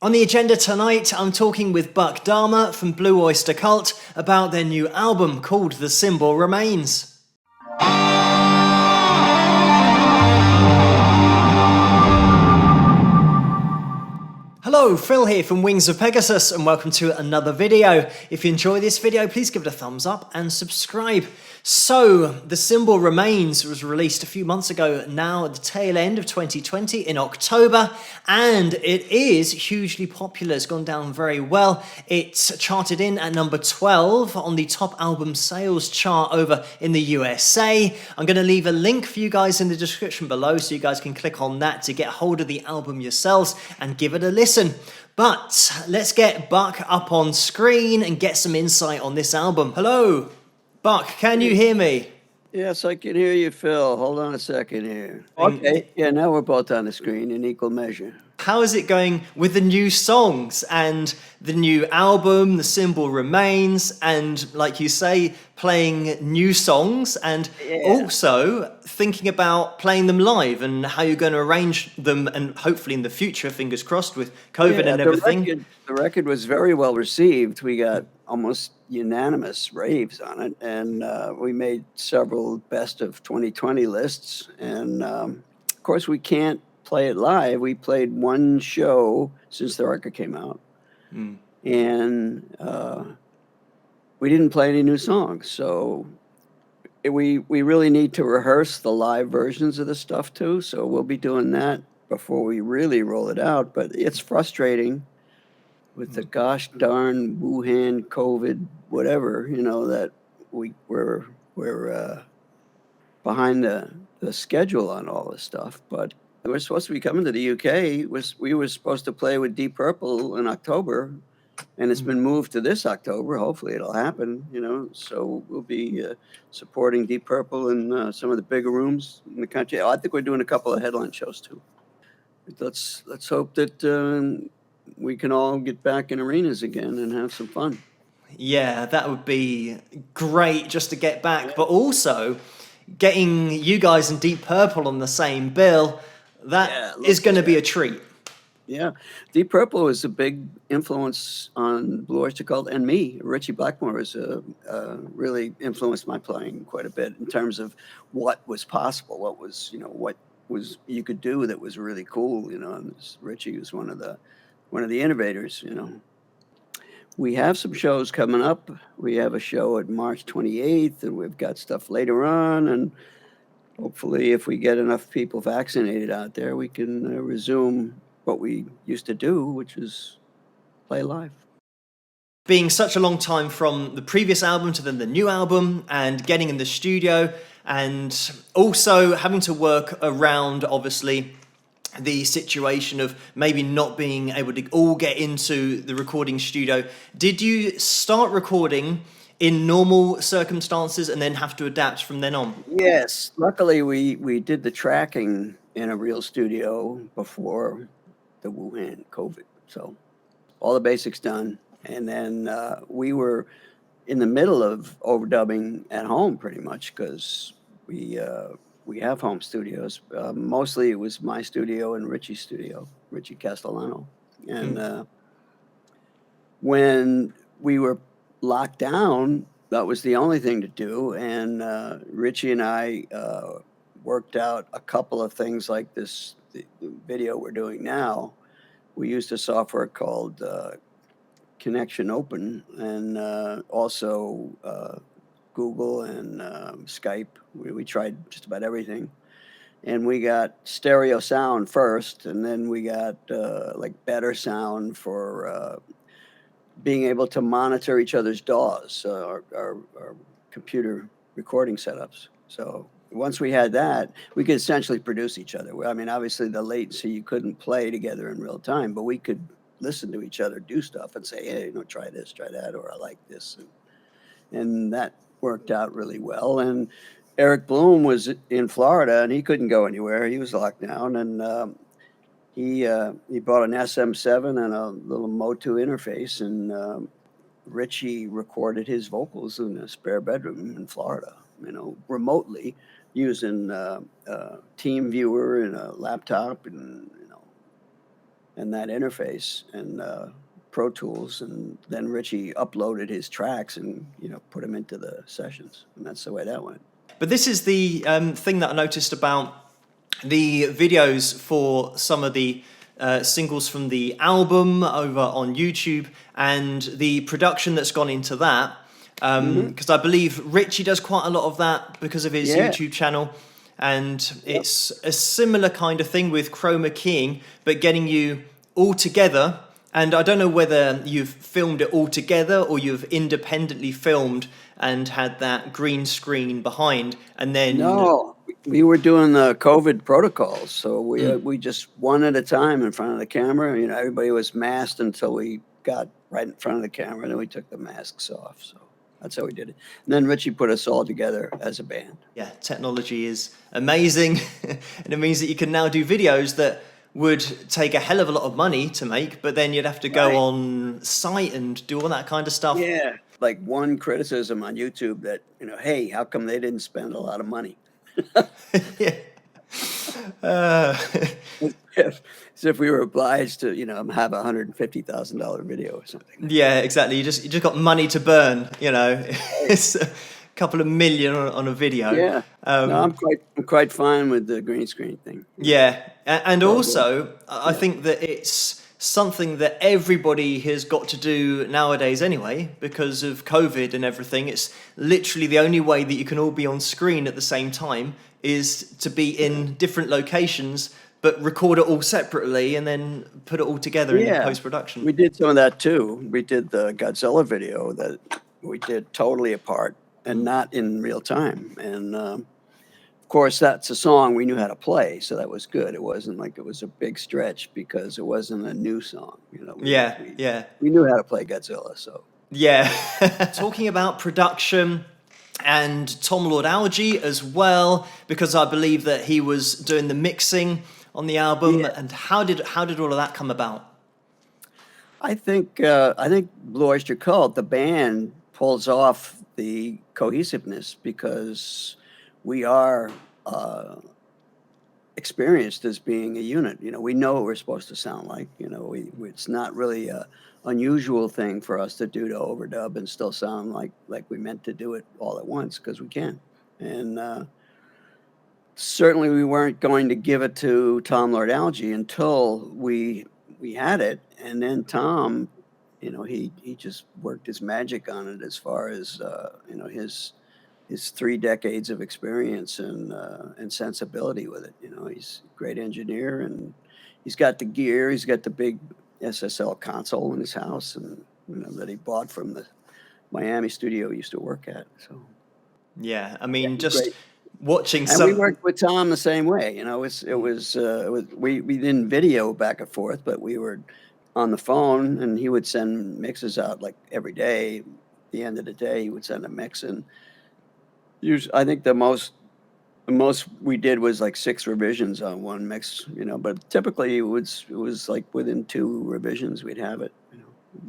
On the agenda tonight, I'm talking with Buck Dharma from Blue Öyster Cult about their new album called The Symbol Remains. Hello, Phil here from Wings of Pegasus and welcome to another video. If you enjoy this video, please give it a thumbs up and subscribe. So, The Symbol Remains was released a few months ago now at the tail end of 2020 in October, and it is hugely popular. It's gone down very well. It's charted in at number 12 on the top album sales chart over in the USA. I'm going to leave a link for you guys in the description below so you guys can click on that to get hold of the album yourselves and give it a listen. But let's get Buck up on screen and get some insight on this album. Hello, Buck, can you hear me? Yes, I can hear you, Phil. Hold on a second here. Okay, yeah, now we're both on the screen in equal measure. How is it going with the new songs and the new album, The Symbol Remains, and like you say, playing new songs and also thinking about playing them live and how you're going to arrange them and hopefully in the future, fingers crossed with COVID and everything. The record was very well received. We got almost unanimous raves on it, and we made several best of 2020 lists. And of course, we can't play it live. We played one show since the record came out, and we didn't play any new songs. So we really need to rehearse the live versions of the stuff too. So we'll be doing that before we really roll it out. But it's frustrating with the gosh darn Wuhan COVID whatever, that we're behind the schedule on all this stuff. But we're supposed to be coming to the UK. We were supposed to play with Deep Purple in October, and it's been moved to this October. Hopefully it'll happen, so we'll be supporting Deep Purple in some of the bigger rooms in the country. I think we're doing a couple of headline shows too. Let's hope that we can all get back in arenas again and have some fun. Yeah, that would be great just to get back, but also getting you guys and Deep Purple on the same bill, that is going to be a treat. Yeah, Deep Purple was a big influence on Blue Öyster Cult and me. Richie Blackmore has really influenced my playing quite a bit in terms of what was possible, what was you could do that was really cool. And Richie was one of the innovators. We have some shows coming up. We have a show at March 28th, and we've got stuff later on. And hopefully, if we get enough people vaccinated out there, we can resume what we used to do, which is play live. Being such a long time from the previous album to then the new album and getting in the studio and also having to work around, obviously, the situation of maybe not being able to all get into the recording studio. Did you start recording in normal circumstances and then have to adapt from then on? Yes. Luckily, we did the tracking in a real studio before the Wuhan COVID. So all the basics done. And then we were in the middle of overdubbing at home pretty much because we have home studios. Mostly it was my studio and Richie's studio, Richie Castellano. And when we were locked down, that was the only thing to do. And Richie and I worked out a couple of things like this the video we're doing now. We used a software called Connection Open, and also Google and Skype. We tried just about everything. And we got stereo sound first, and then we got like better sound for being able to monitor each other's DAWs, our computer recording setups. So once we had that, we could essentially produce each other. I mean, obviously the latency, you couldn't play together in real time, but we could listen to each other do stuff and say, hey, try this, try that, or I like this. And that worked out really well. And Eric Bloom was in Florida, and he couldn't go anywhere. He was locked down, and he bought an SM7 and a little Motu interface, and Richie recorded his vocals in a spare bedroom in Florida, remotely using TeamViewer and a laptop, and and that interface and Pro Tools, and then Richie uploaded his tracks and put them into the sessions, and that's the way that went. But this is the thing that I noticed about the videos for some of the singles from the album over on YouTube, and the production that's gone into that. Because I believe Richie does quite a lot of that because of his YouTube channel. And it's a similar kind of thing with chroma keying, but getting you all together. And I don't know whether you've filmed it all together or you've independently filmed and had that green screen behind, and then... No, we were doing the COVID protocols, so we just one at a time in front of the camera. Everybody was masked until we got right in front of the camera, and then we took the masks off. So that's how we did it. And then Richie put us all together as a band. Yeah, technology is amazing, and it means that you can now do videos that would take a hell of a lot of money to make, but then you'd have to go on site and do all that kind of stuff. Yeah, like one criticism on YouTube that, hey, how come they didn't spend a lot of money? Yeah. As if we were obliged to, have a $150,000 video or something. Yeah, exactly. You just got money to burn. It's a couple of million on a video. Yeah. No, I'm quite fine with the green screen thing. Yeah, and also I think that it's something that everybody has got to do nowadays anyway, because of COVID and everything. It's literally the only way that you can all be on screen at the same time is to be in different locations, but record it all separately and then put it all together in post-production. We did some of that too. We did the Godzilla video that we did totally apart and not in real time. And of course, that's a song we knew how to play, so that was good. It wasn't like it was a big stretch because it wasn't a new song. We knew how to play Godzilla, so. Yeah. Talking about production and Tom Lord Alge as well, because I believe that he was doing the mixing on the album. And how did all of that come about? I think Blue Öyster Cult, the band, pulls off the cohesiveness because we are experienced as being a unit. We know what we're supposed to sound like. It's not really a unusual thing for us to do to overdub and still sound like we meant to do it all at once, because we can. And certainly we weren't going to give it to Tom Lord Alge until we had it, and then Tom, he just worked his magic on it as far as his 3 decades of experience and sensibility with it. He's a great engineer, and he's got the gear. He's got the big SSL console in his house, and that he bought from the Miami studio he used to work at. So yeah, I mean, just great. Watching and we worked with Tom the same way. We didn't video back and forth, but we were on the phone, and he would send mixes out like every day. At the end of the day, he would send a mix, and I think the most we did was like 6 revisions on one mix, but typically it was like within 2 revisions we'd have it,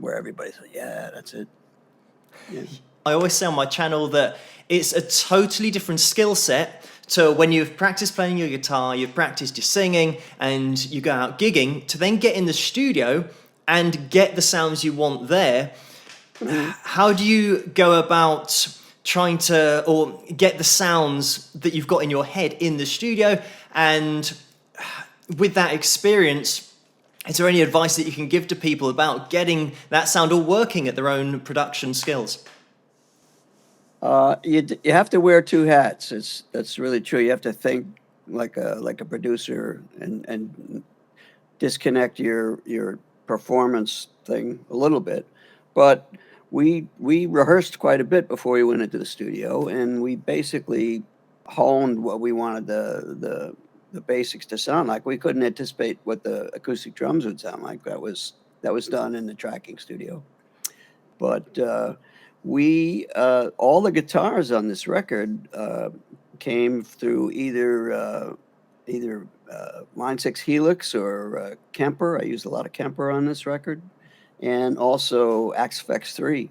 where everybody said, yeah, that's it. Yeah. I always say on my channel that it's a totally different skill set to when you've practiced playing your guitar, you've practiced your singing, and you go out gigging, to then get in the studio and get the sounds you want there. How do you go about trying to, or get the sounds that you've got in your head in the studio? And with that experience, is there any advice that you can give to people about getting that sound all working at their own production skills? You have to wear 2 hats. That's really true. You have to think like a producer and disconnect your performance thing a little bit. But we rehearsed quite a bit before we went into the studio, and we basically honed what we wanted the basics to sound like. We couldn't anticipate what the acoustic drums would sound like. That was done in the tracking studio. But all the guitars on this record came through either Line 6 Helix or Kemper. I used a lot of Kemper on this record, and also Axe-Fx 3.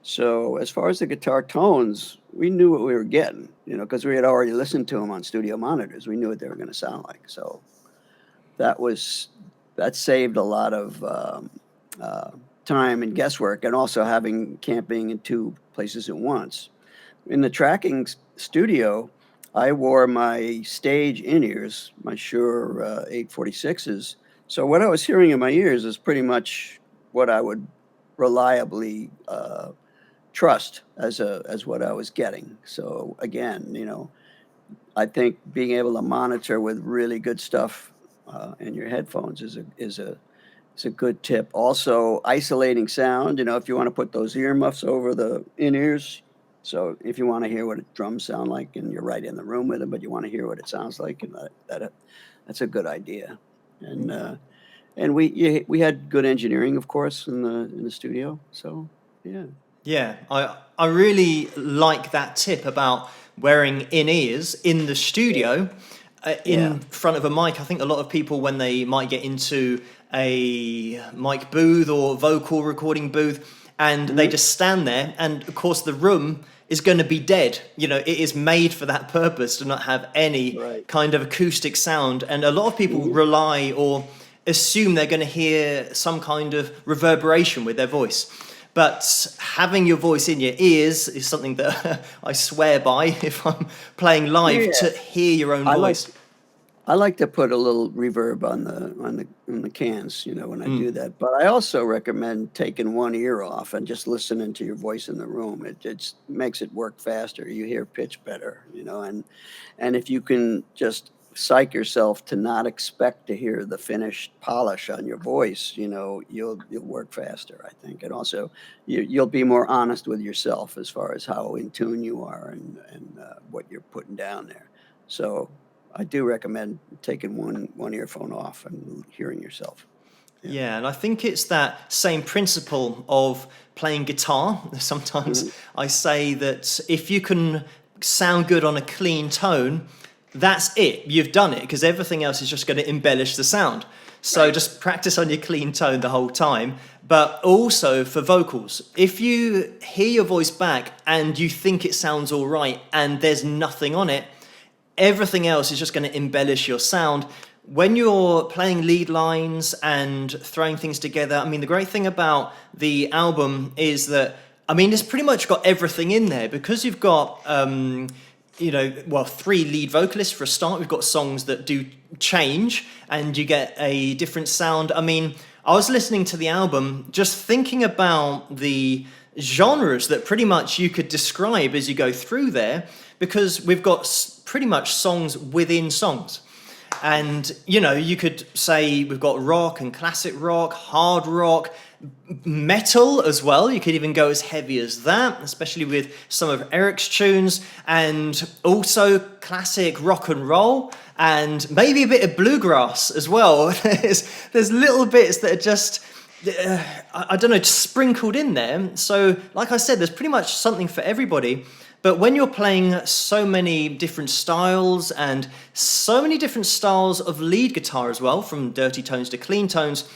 So as far as the guitar tones, we knew what we were getting, because we had already listened to them on studio monitors. We knew what they were going to sound like. So that was that saved a lot of time and guesswork, and also can't being in two places at once. In the tracking studio, I wore my stage in-ears, my Shure 846s. So what I was hearing in my ears is pretty much what I would reliably trust as what I was getting. So again, I think being able to monitor with really good stuff in your headphones is a good tip. Also, isolating sound. If you want to put those earmuffs over the in-ears, so if you want to hear what drums sound like, and you're right in the room with them, but you want to hear what it sounds like, and that's a good idea. And we had good engineering, of course, in the studio. So yeah. Yeah, I really like that tip about wearing in-ears in the studio, in Yeah. front of a mic. I think a lot of people, when they might get into a mic booth or vocal recording booth, and they Mhm. just stand there, and of course the room is going to be dead. It is made for that purpose, to not have any Right. kind of acoustic sound. And a lot of people Mhm. rely or assume they're going to hear some kind of reverberation with their voice. But having your voice in your ears is something that I swear by if I'm playing live, Yeah. to hear your own I like voice. I like to put a little reverb on the cans, when I do that. But I also recommend taking one ear off and just listening to your voice in the room. It makes it work faster. You hear pitch better, and if you can just psych yourself to not expect to hear the finished polish on your voice, you'll work faster, I think. And also, you'll be more honest with yourself as far as how in tune you are, and what you're putting down there. So I do recommend taking one earphone off and hearing yourself. Yeah. Yeah, and I think it's that same principle of playing guitar. Sometimes Mhm. I say that if you can sound good on a clean tone, that's it. You've done it, because everything else is just going to embellish the sound. So Right. just practice on your clean tone the whole time. But also for vocals, if you hear your voice back and you think it sounds all right and there's nothing on it, everything else is just going to embellish your sound. When you're playing lead lines and throwing things together, I mean, the great thing about the album is that, I mean, it's pretty much got everything in there, because you've got, well, three lead vocalists for a start. We've got songs that do change and you get a different sound. I mean, I was listening to the album just thinking about the genres that pretty much you could describe as you go through there, because we've got pretty much songs within songs. And, you could say we've got rock and classic rock, hard rock, metal as well. You could even go as heavy as that, especially with some of Eric's tunes, and also classic rock and roll, and maybe a bit of bluegrass as well. There's little bits that are just, I don't know, just sprinkled in there. So, like I said, there's pretty much something for everybody. But when you're playing so many different styles, and so many different styles of lead guitar as well, from dirty tones to clean tones,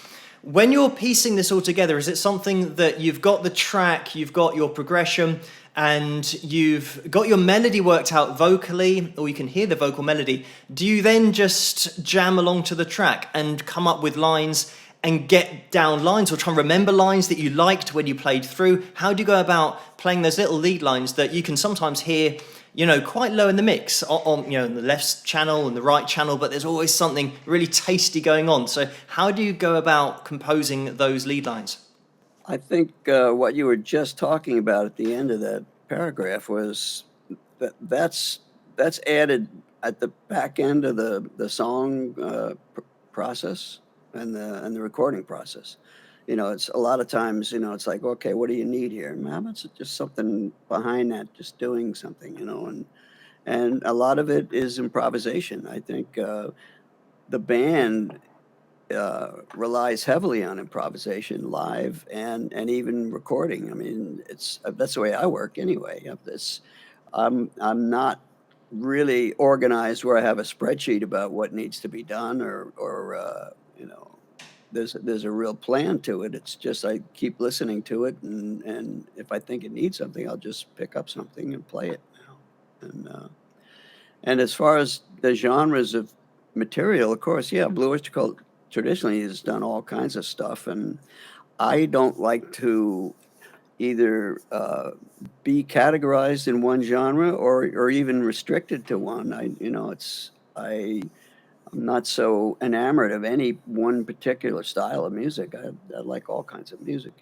when you're piecing this all together, is it something that you've got the track, you've got your progression, and you've got your melody worked out vocally, or you can hear the vocal melody? Do you then just jam along to the track and come up with lines and get down lines, or try and remember lines that you liked when you played through? How do you go about playing those little lead lines that you can sometimes hear, quite low in the mix, on the left channel and the right channel, but there's always something really tasty going on? So how do you go about composing those lead lines? I think what you were just talking about at the end of that paragraph was that's added at the back end of the song process, and the recording process. It's a lot of times, it's like, okay, what do you need here? And how about just something behind that, just doing something, and a lot of it is improvisation. I think the band relies heavily on improvisation, live and even recording. I mean, it's that's the way I work anyway. I'm not really organized where I have a spreadsheet about what needs to be done, or there's a real plan to it. It's just I keep listening to it, and if I think it needs something, I'll just pick up something and play it. And as far as the genres of material, of course, yeah, Blue Öyster Cult traditionally has done all kinds of stuff, and I don't like to either be categorized in one genre or even restricted to one. I'm not so enamored of any one particular style of music. I like all kinds of music.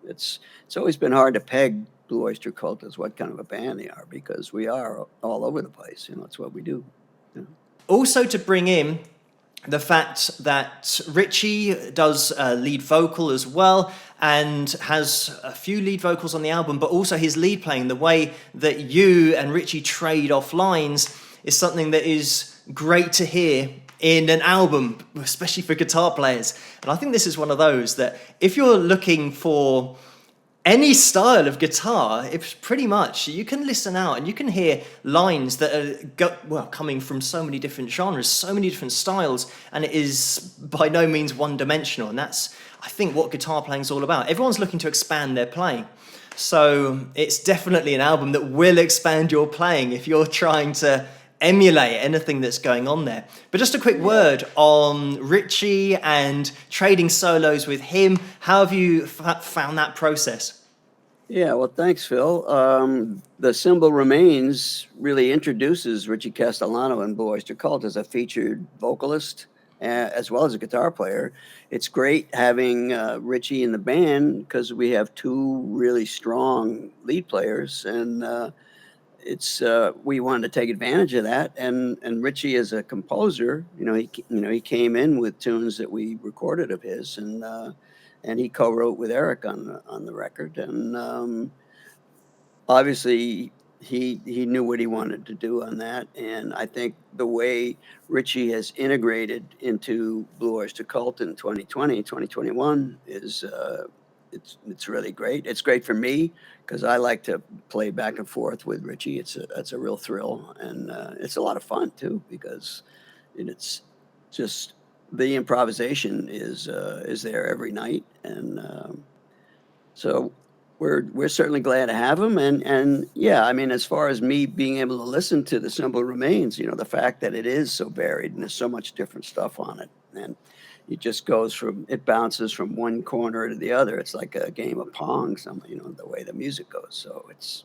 It's always been hard to peg Blue Öyster Cult as what kind of a band they are, because we are all over the place. It's what we do. Also, to bring in the fact that Richie does lead vocal as well, and has a few lead vocals on the album, but also his lead playing, the way that you and Richie trade off lines is something that is great to hear in an album, especially for guitar players. And I think this is one of those that if you're looking for any style of guitar, it's pretty much, you can listen out and you can hear lines that are coming from so many different genres, so many different styles, and it is by no means one-dimensional. And that's, I think, what guitar playing is all about. Everyone's looking to expand their playing. So it's definitely an album that will expand your playing if you're trying to emulate anything that's going on there. But just a quick word on Richie and trading solos with him. How have you found that process? Yeah, well, thanks, Phil. The Symbol Remains really introduces Richie Castellano and Blue Öyster Cult as a featured vocalist, as well as a guitar player. It's great having Richie in the band because we have two really strong lead players, and we wanted to take advantage of that. And Richie, as a composer, he came in with tunes that we recorded of his, and he co-wrote with Eric on the record. And obviously he knew what he wanted to do on that. And I think the way Richie has integrated into Blue Öyster Cult in 2020, 2021 is it's really great. It's great for me because I like to play back and forth with Richie. It's a real thrill, and it's a lot of fun too, because it's just the improvisation is there every night, and so we're certainly glad to have him. And yeah, I mean, as far as me being able to listen to The Symbol Remains, the fact that it is so varied and there's so much different stuff on it, and it bounces from one corner to the other. It's like a game of Pong, the way the music goes. So it's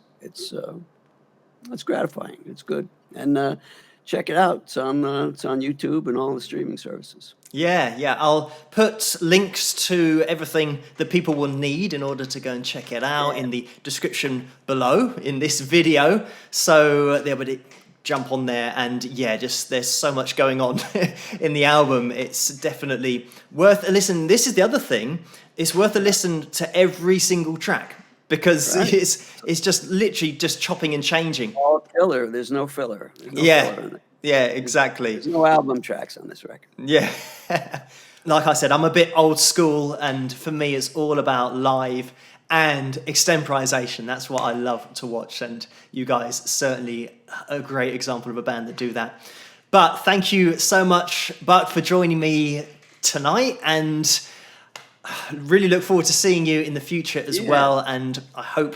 gratifying. It's good. And check it out. It's on YouTube and all the streaming services. Yeah. I'll put links to everything that people will need in order to go and check it out in the description below in this video. So they'll be able to jump on there, and there's so much going on in the album. It's definitely worth a listen. This is the other thing. It's worth a listen to every single track, because it's just literally just chopping and changing. All killer. There's no filler. There's no filler in it. Yeah, exactly. There's no album tracks on this record. Yeah. Like I said, I'm a bit old school, and for me it's all about live and extemporization. That's what I love to watch, and you guys certainly a great example of a band that do that. But thank you so much, Buck, for joining me tonight, and really look forward to seeing you in the future as well. And I hope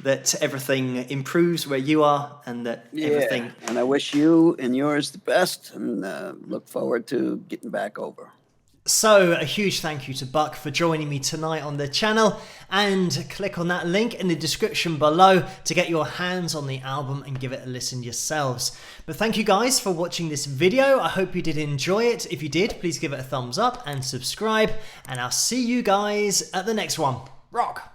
that everything improves where you are, and that everything. And I wish you and yours the best, and look forward to getting back over. So a huge thank you to Buck for joining me tonight on the channel, and click on that link in the description below to get your hands on the album and give it a listen yourselves. But thank you guys for watching this video. I hope you did enjoy it. If you did, please give it a thumbs up and subscribe, and I'll see you guys at the next one. Rock!